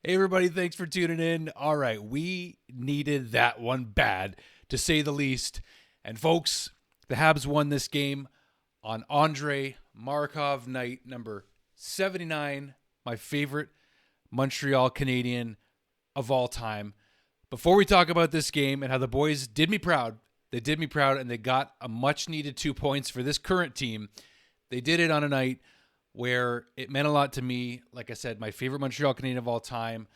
Hey, everybody, thanks for tuning in. All right, we needed that one bad, to say the least. And, folks, the Habs won this game on Andrei Markov night number 79, my favorite Montreal Canadien of all time. Before we talk about this game and how the boys did me proud, and they got a much-needed 2 points for this current team. They did it on a night where it meant a lot to me. Like I said, my favorite Montreal Canadian of all time.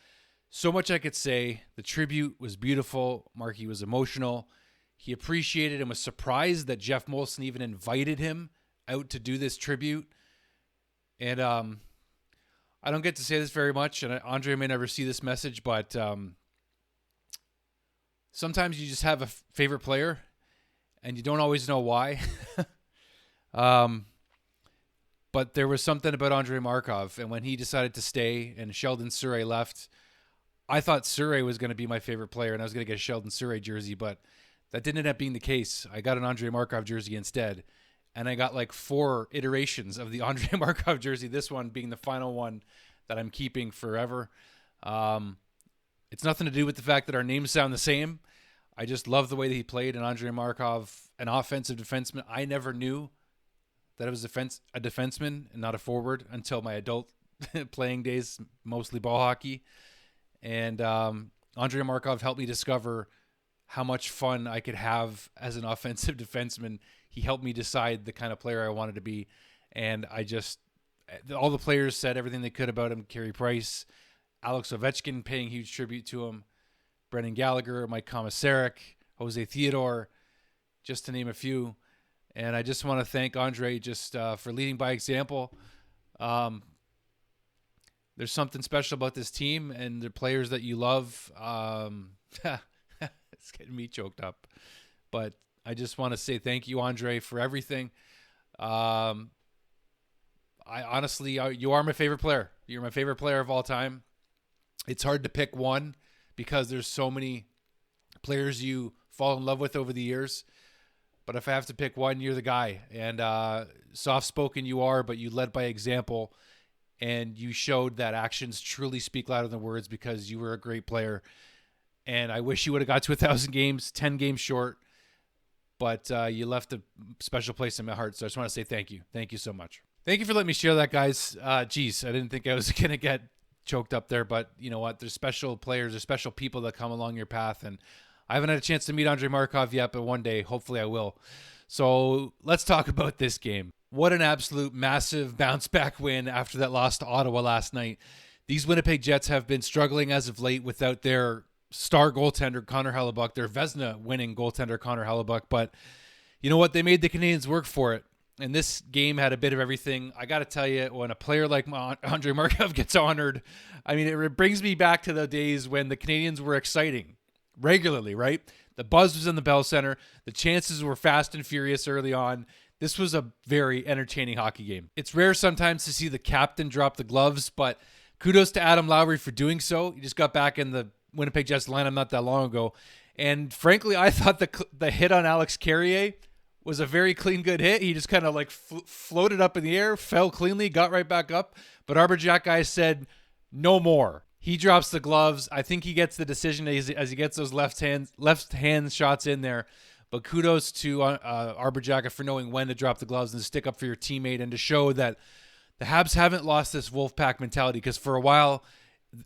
So much I could say. The tribute was beautiful. Marky was emotional. He appreciated and was surprised that Jeff Molson even invited him out to do this tribute. And I don't get to say this very much, and Andre may never see this message, but sometimes you just have a favorite player, and you don't always know why. But there was something about Andrei Markov, and when he decided to stay and Sheldon Surrey left, I thought Surrey was going to be my favorite player, and I was going to get a Sheldon Surrey jersey, but that didn't end up being the case. I got an Andrei Markov jersey instead, and I got like 4 iterations of the Andrei Markov jersey, this one being the final one that I'm keeping forever. It's nothing to do with the fact that our names sound the same. I just love the way that he played, and Andrei Markov, an offensive defenseman. I never knew that it was a defenseman and not a forward until my adult playing days, mostly ball hockey. And Andrei Markov helped me discover how much fun I could have as an offensive defenseman. He helped me decide the kind of player I wanted to be. And all the players said everything they could about him. Carey Price, Alex Ovechkin paying huge tribute to him, Brendan Gallagher, Mike Komisarek, Jose Theodore, just to name a few. And I just want to thank Andre just for leading by example. There's something special about this team and the players that you love. It's getting me choked up. But I just want to say thank you, Andre, for everything. I honestly, you are my favorite player. You're my favorite player of all time. It's hard to pick one because there's so many players you fall in love with over the years. But if I have to pick one, you're the guy. And soft-spoken you are, but you led by example. And you showed that actions truly speak louder than words because you were a great player. And I wish you would have got to 1,000 games, 10 games short. But you left a special place in my heart. So I just want to say thank you. Thank you so much. Thank you for letting me share that, guys. Geez, I didn't think I was going to get choked up there. But you know what? There's special players. There's special people that come along your path. And I haven't had a chance to meet Andrei Markov yet, but one day, hopefully I will. So let's talk about this game. What an absolute massive bounce-back win after that loss to Ottawa last night. These Winnipeg Jets have been struggling as of late without their star goaltender, Connor Hellebuyck, their Vezina-winning goaltender, Connor Hellebuyck. But you know what? They made the Canadiens work for it. And this game had a bit of everything. I got to tell you, when a player like Andrei Markov gets honored, I mean, it brings me back to the days when the Canadiens were exciting. Regularly, right? The buzz was in the Bell Center. The chances were fast and furious early on. This was a very entertaining hockey game. It's rare sometimes to see the captain drop the gloves, but kudos to Adam Lowry for doing so. He just got back in the Winnipeg Jets lineup not that long ago. And frankly, I thought the hit on Alex Carrier was a very clean, good hit. He just kind of like floated up in the air, fell cleanly, got right back up. But Arbor Jack guy said, no more. He drops the gloves. I think he gets the decision as he gets those left hand shots in there. But kudos to Arbor Jack for knowing when to drop the gloves and stick up for your teammate and to show that the Habs haven't lost this Wolfpack mentality, because for a while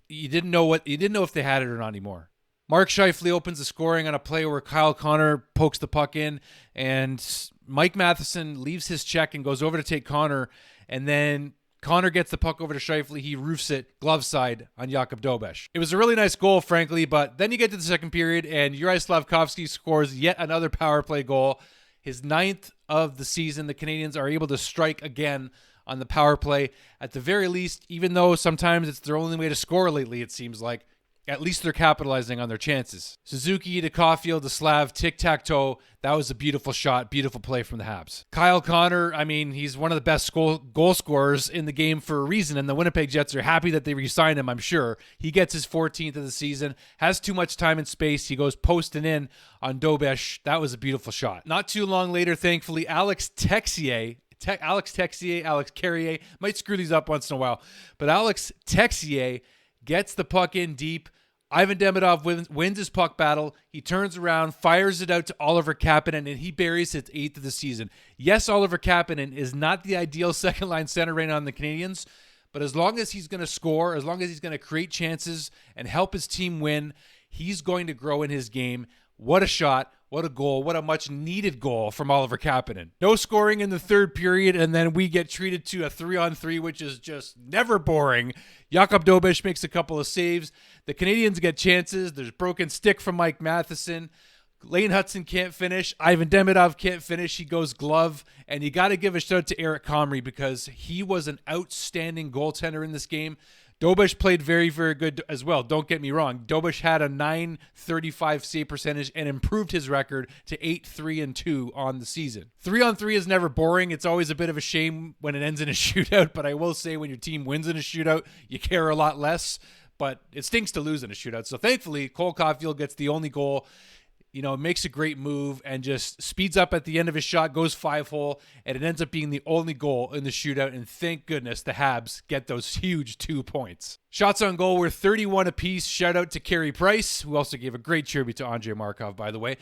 you didn't know if they had it or not anymore. Mark Scheifele opens the scoring on a play where Kyle Connor pokes the puck in, and Mike Matheson leaves his check and goes over to take Connor, and then Connor gets the puck over to Scheifele. He roofs it glove side on Jakub Dobeš. It was a really nice goal, frankly, but then you get to the second period, and Juraj Slafkovsky scores yet another power play goal. His 9th of the season. The Canadiens are able to strike again on the power play. At the very least, even though sometimes it's their only way to score lately, it seems like, at least they're capitalizing on their chances. Suzuki to Caulfield to Slav, tic-tac-toe. That was a beautiful shot, beautiful play from the Habs. Kyle Connor, I mean, he's one of the best goal scorers in the game for a reason, and the Winnipeg Jets are happy that they re-signed him, I'm sure. He gets his 14th of the season, has too much time and space. He goes posting in on Dobeš. That was a beautiful shot. Not too long later, thankfully, Alex Carrier, might screw these up once in a while, but Alex Texier gets the puck in deep. Ivan Demidov wins his puck battle. He turns around, fires it out to Oliver Kapanen, and he buries his 8th of the season. Yes, Oliver Kapanen is not the ideal second-line center right now on the Canadiens, but as long as he's going to score, as long as he's going to create chances and help his team win, he's going to grow in his game. What a shot. What a goal. What a much-needed goal from Oliver Kapanen. No scoring in the third period, and then we get treated to a 3-on-3, which is just never boring. Jakub Dobeš makes a couple of saves. The Canadiens get chances. There's broken stick from Mike Matheson. Lane Hudson can't finish. Ivan Demidov can't finish. He goes glove. And you got to give a shout out to Eric Comrie because he was an outstanding goaltender in this game. Dobeš played very, very good as well. Don't get me wrong. Dobeš had a .935 save percentage and improved his record to 8-3-2 on the season. 3-on-3 is never boring. It's always a bit of a shame when it ends in a shootout, but I will say when your team wins in a shootout, you care a lot less. But it stinks to lose in a shootout. So thankfully, Cole Caulfield gets the only goal. You know, makes a great move and just speeds up at the end of his shot, goes 5-hole, and it ends up being the only goal in the shootout. And thank goodness the Habs get those huge 2 points. Shots on goal were 31 apiece. Shout out to Carey Price, who also gave a great tribute to Andrei Markov, by the way.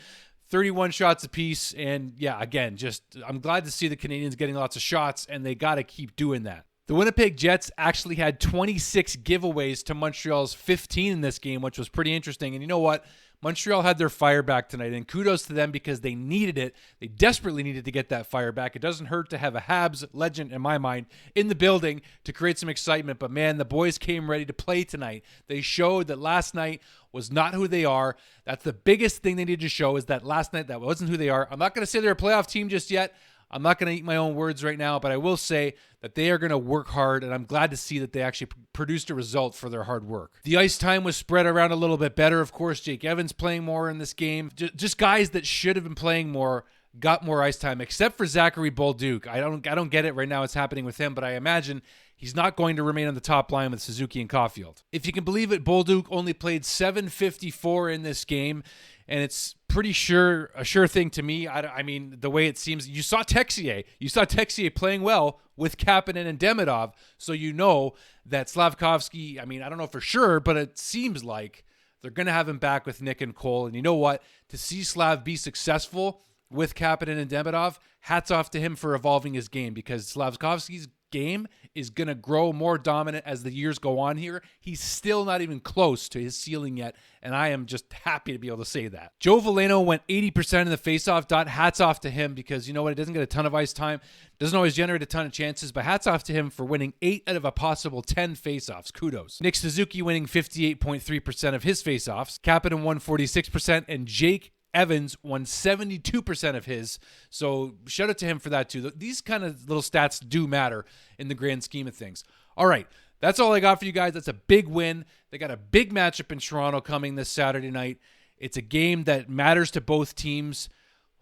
31 shots apiece. And yeah, again, I'm glad to see the Canadiens getting lots of shots, and they got to keep doing that. The Winnipeg Jets actually had 26 giveaways to Montreal's 15 in this game, which was pretty interesting. And you know what? Montreal had their fire back tonight, and kudos to them because they needed it. They desperately needed to get that fire back. It doesn't hurt to have a Habs legend, in my mind, in the building to create some excitement. But, man, the boys came ready to play tonight. They showed that last night was not who they are. That's the biggest thing they needed to show is that last night that wasn't who they are. I'm not going to say they're a playoff team just yet. I'm not going to eat my own words right now, but I will say that they are going to work hard, and I'm glad to see that they actually produced a result for their hard work. The ice time was spread around a little bit better. Of course, Jake Evans playing more in this game. Just guys that should have been playing more got more ice time, except for Zachary Bolduc. I don't get it right now what's happening with him, but I imagine he's not going to remain on the top line with Suzuki and Caulfield. If you can believe it, Bolduc only played .754 in this game, and it's a sure thing to me. I mean, the way it seems, you saw Texier playing well with Kapanen and Demidov, so you know that Slavkovsky, I mean, I don't know for sure, but it seems like they're going to have him back with Nick and Cole. And you know what? To see Slav be successful with Kapanen and Demidov, hats off to him for evolving his game, because Slavkovsky's game is going to grow more dominant as the years go on here. He's still not even close to his ceiling yet, and I am just happy to be able to say that. Joe Veleno went 80% in the faceoff dot. Hats off to him because, you know what, he doesn't get a ton of ice time, doesn't always generate a ton of chances, but hats off to him for winning 8 out of a possible 10 faceoffs. Kudos. Nick Suzuki winning 58.3% of his faceoffs. Kapanen won 46%, and Jake Evans won 72% of his. So shout out to him for that too. These kind of little stats do matter in the grand scheme of things. All right. That's all I got for you guys. That's a big win. They got a big matchup in Toronto coming this Saturday night. It's a game that matters to both teams.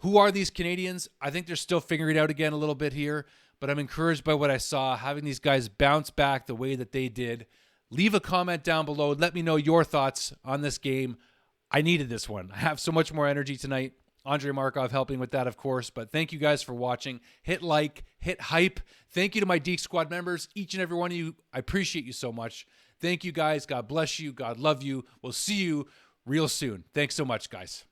Who are these Canadiens? I think they're still figuring it out again a little bit here, but I'm encouraged by what I saw. Having these guys bounce back the way that they did. Leave a comment down below. Let me know your thoughts on this game. I needed this one. I have so much more energy tonight. Andrei Markov helping with that, of course. But thank you guys for watching. Hit like, hit hype. Thank you to my Deke Squad members, each and every one of you. I appreciate you so much. Thank you, guys. God bless you. God love you. We'll see you real soon. Thanks so much, guys.